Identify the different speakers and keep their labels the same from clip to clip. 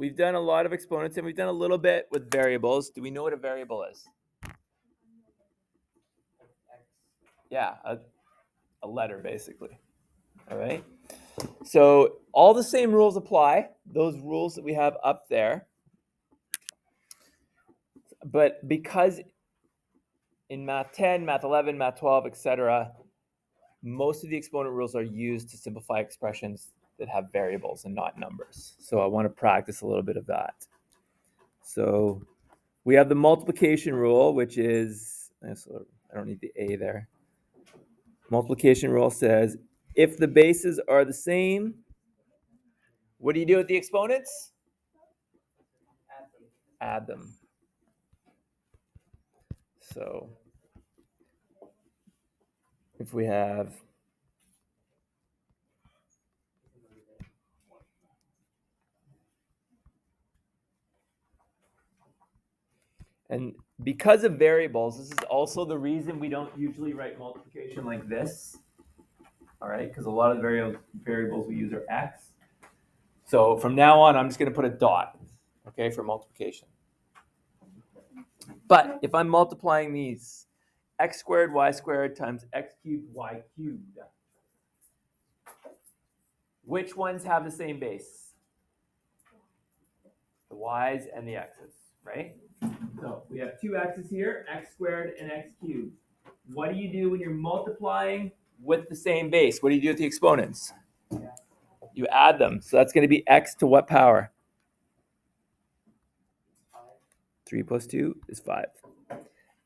Speaker 1: we've done a lot of exponents and we've done a little bit with variables. Do we know what a variable is? Yeah, a letter basically. All right. So all the same rules apply, those rules that we have up there. But because in Math 10, Math 11, Math 12, etc., most of the exponent rules are used to simplify expressions that have variables and not numbers. So I want to practice a little bit of that. So we have the multiplication rule, which is, I don't need the A there. Multiplication rule says, if the bases are the same, what do you do with the exponents? Add them. So if we have and because of variables, this is also the reason we don't usually write multiplication like this. All right, because a lot of the variables we use are x. So from now on, I'm just going to put a dot, okay, for multiplication. But if I'm multiplying these, x squared y squared times x cubed y cubed, which ones have the same base? The y's and the x's, right? So we have two x's here, x squared and x cubed. What do you do when you're multiplying with the same base? What do you do with the exponents? You add them. So that's going to be x to what power? 3 plus 2 is 5.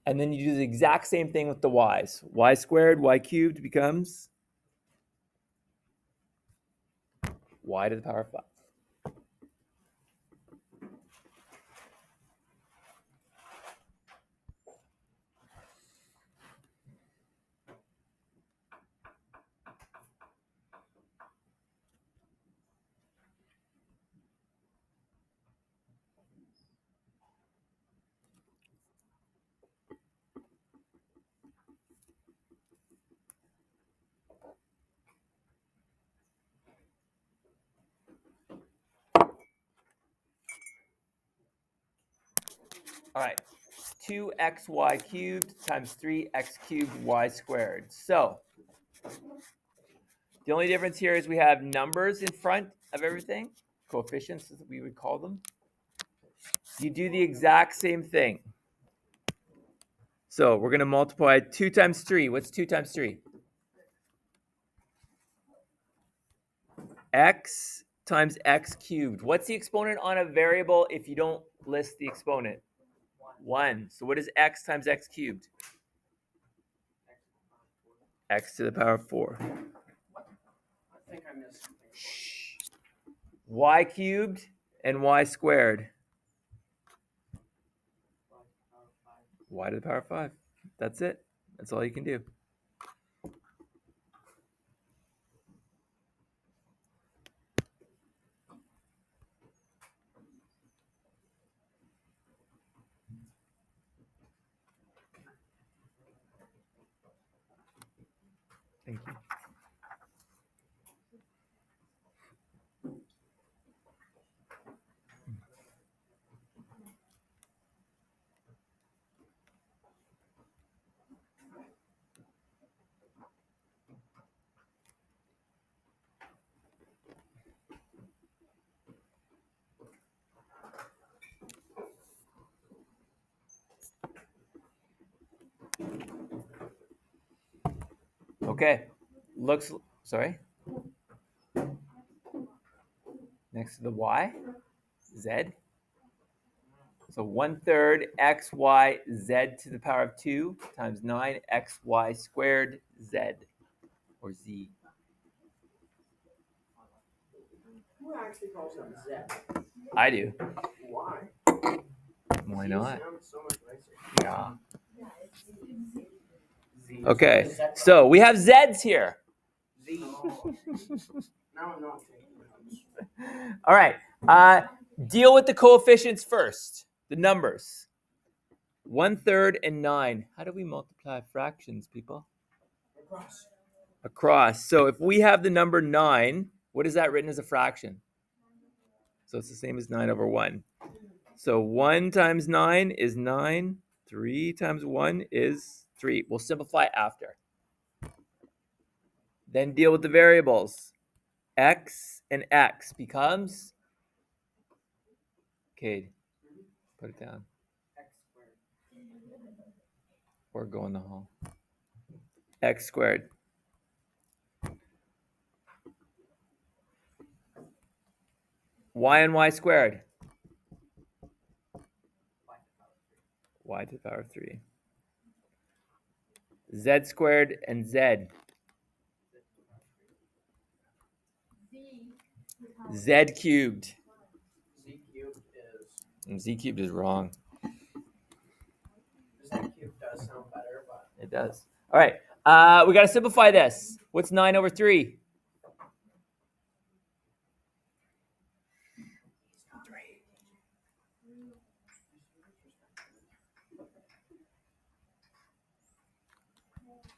Speaker 1: And then you do the exact same thing with the y's. Y squared, y cubed becomes y to the power of 5. All right, 2xy cubed times 3x cubed y squared. So the only difference here is we have numbers in front of everything, coefficients as we would call them. You do the exact same thing. So we're going to multiply 2 times 3. What's 2 times 3? X times x cubed. What's the exponent on a variable if you don't list the exponent? 1. So what is x times x cubed? X to the power of 4.
Speaker 2: I think I missed something.
Speaker 1: Y cubed and y squared. Y to the power of 5. That's it. That's all you can do. Thank you. Okay. Sorry. Next to the y, z. So 1/3 xy z to the power of 2 times 9xy squared z, or z.
Speaker 2: Who actually calls them Z?
Speaker 1: I do.
Speaker 2: Why?
Speaker 1: Why
Speaker 2: Z
Speaker 1: not?
Speaker 2: sounds so much nicer.
Speaker 1: Yeah.
Speaker 2: Z.
Speaker 1: Okay. So we have z's here.
Speaker 2: Z. Now I'm not taking notes.
Speaker 1: All right. Deal with the coefficients first. The numbers. 1/3 and 9. How do we multiply fractions, people?
Speaker 2: Across.
Speaker 1: Across. So if we have the number 9, what is that written as a fraction? So it's the same as 9 over 1. So 1 times 9 is 9. 3 times 1 is 3. We'll simplify after. Then deal with the variables. X and X becomes, Cade, put it down.
Speaker 2: X squared.
Speaker 1: Or go in the hall. X squared. Y and Y squared. Y to the power of 3. Z squared and Z. Z cubed.
Speaker 2: Z cubed is.
Speaker 1: And Z cubed is wrong.
Speaker 2: Z cubed does sound better, but.
Speaker 1: It does. All right. We got to simplify this. What's 9 over 3? 3.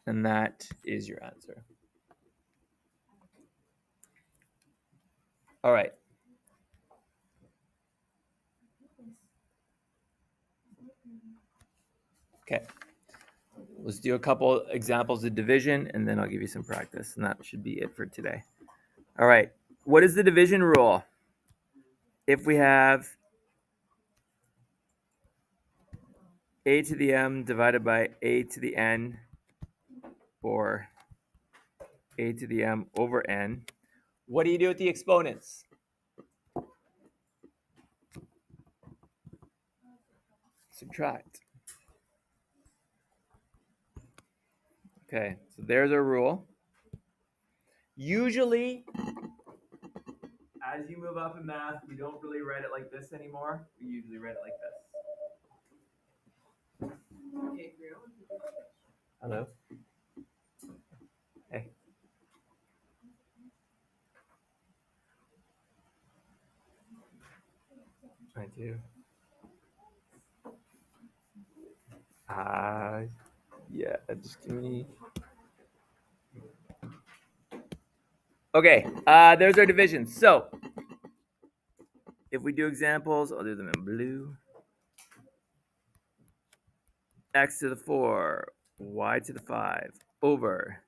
Speaker 1: And that is your answer. All right. Okay. Let's do a couple examples of division, and then I'll give you some practice, and that should be it for today. All right. What is the division rule? If we have a to the m divided by a to the n, or a to the m over n, what do you do with the exponents? Subtract. Okay, so there's our rule. Usually, as you move up in math, we don't really write it like this anymore. We usually write it like this.
Speaker 2: Okay,
Speaker 1: Hello? Hey. I do. Yeah, just give me. Okay, there's our division. So, if we do examples, I'll do them in blue. X to the 4, y to the 5, over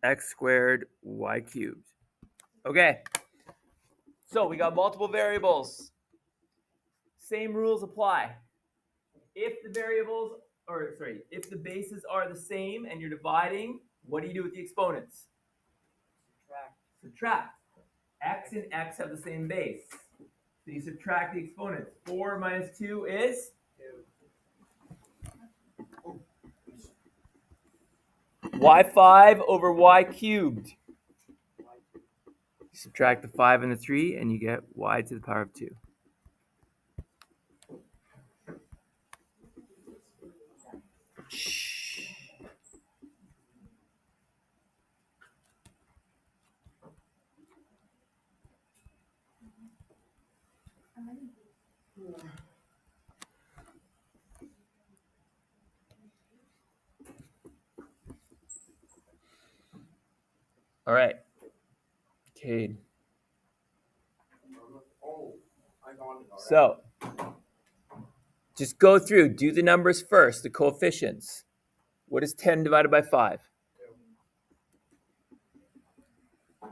Speaker 1: x squared, y cubed. Okay, so we got multiple variables. Same rules apply. If the if the bases are the same and you're dividing, what do you do with the exponents? Subtract. X and X have the same base. So you subtract the exponents. 4 minus 2 is? 2. Y5 over y cubed. You subtract the 5 and the 3, and you get y to the power of 2. Shh. All right. Cade.
Speaker 2: Oh, I got it already.
Speaker 1: So, just go through. Do the numbers first, the coefficients. What is 10 divided by 5?
Speaker 2: 2.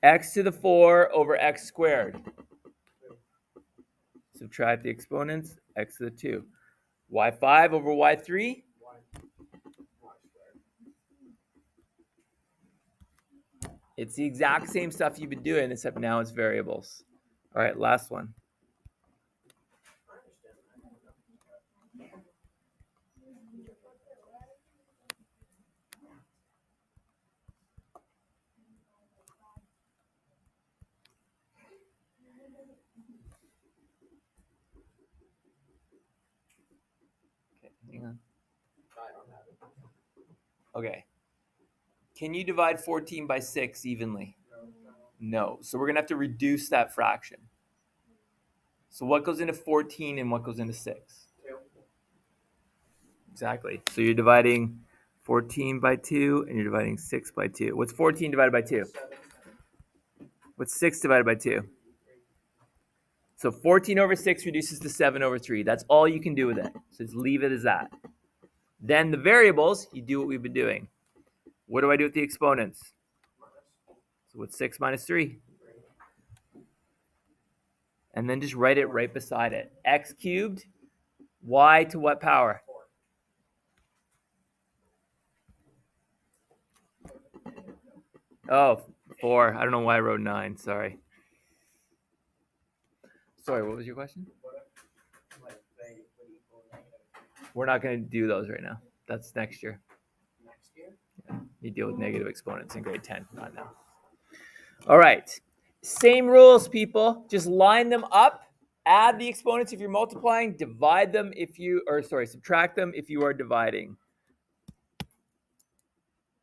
Speaker 1: X to the 4 over x squared.
Speaker 2: 2.
Speaker 1: Subtract the exponents, x to the 2. Y5 over y3?
Speaker 2: Y squared.
Speaker 1: It's the exact same stuff you've been doing, except now it's variables. All right, last one.
Speaker 2: I understand that.
Speaker 1: Okay, hang on.
Speaker 2: I don't have it.
Speaker 1: Okay. Can you divide 14 by 6 evenly? No. So we're going to have to reduce that fraction. So what goes into 14 and what goes into 6?
Speaker 2: 2.
Speaker 1: Exactly. So you're dividing 14 by 2 and you're dividing 6 by 2. What's 14 divided by 2?
Speaker 2: 7.
Speaker 1: What's 6 divided by 2? So 14 over 6 reduces to 7 over 3. That's all you can do with it. So just leave it as that. Then the variables, you do what we've been doing. What do I do with the exponents? So what's 6 minus 3? And then just write it right beside it. X cubed, y to what power? 4. Oh, 4. I don't know why I wrote 9. Sorry. Sorry, what was your question? We're not going to do those right now. That's next year.
Speaker 2: Next year?
Speaker 1: Yeah, you deal with negative exponents in grade 10, not now. All right. Same rules, people. Just line them up. Add the exponents if you're multiplying. Divide them if you, or sorry, subtract them if you are dividing.